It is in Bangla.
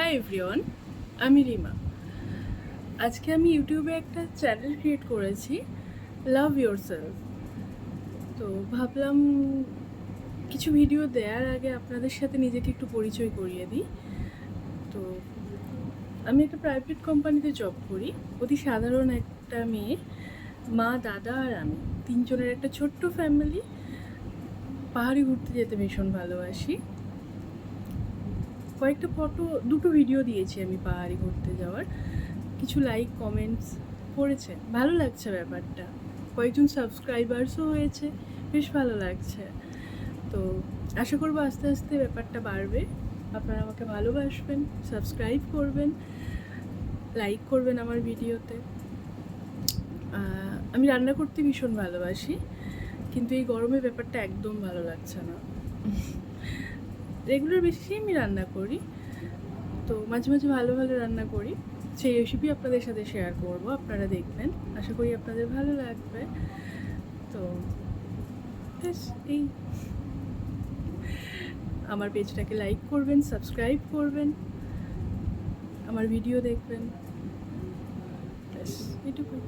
হাই এভরিওয়ান, আমি রিমা। আজকে আমি ইউটিউবে একটা চ্যানেল ক্রিয়েট করেছি, লাভ ইয়োরসেলফ। তো ভাবলাম কিছু ভিডিও দেওয়ার আগে আপনাদের সাথে নিজেকে একটু পরিচয় করিয়ে দিই। তো আমি একটা প্রাইভেট কোম্পানিতে জব করি, অতি সাধারণ একটা মেয়ে। মা, দাদা আর আমি তিনজনের একটা ছোট্ট ফ্যামিলি। পাহাড়ে ঘুরতে যেতে ভীষণ ভালোবাসি। কয়েকটা দুটো ভিডিও দিয়েছি আমি পাহাড়ে ঘুরতে যাওয়ার। কিছু লাইক কমেন্টস পড়েছে, ভালো লাগছে ব্যাপারটা। কয়েকজন সাবস্ক্রাইবার্সও হয়েছে, বেশ ভালো লাগছে। তো আশা করবো আস্তে আস্তে ব্যাপারটা বাড়বে। আপনারা আমাকে ভালোবাসবেন, সাবস্ক্রাইব করবেন, লাইক করবেন আমার ভিডিওতে। আমি রান্না করতে ভীষণ ভালোবাসি, কিন্তু এই গরমে ব্যাপারটা একদম ভালো লাগছে না। রেগুলার বেসিসেই আমি রান্না করি, তো মাঝে মাঝে ভালো ভালো রান্না করি। সেই রেসিপি আপনাদের সাথে শেয়ার করব, আপনারা দেখবেন। আশা করি আপনাদের ভালো লাগবে। তো ব্যাস এই, আমার পেজটাকে লাইক করবেন, সাবস্ক্রাইব করবেন, আমার ভিডিও দেখবেন, ব্যাস এটুকুই।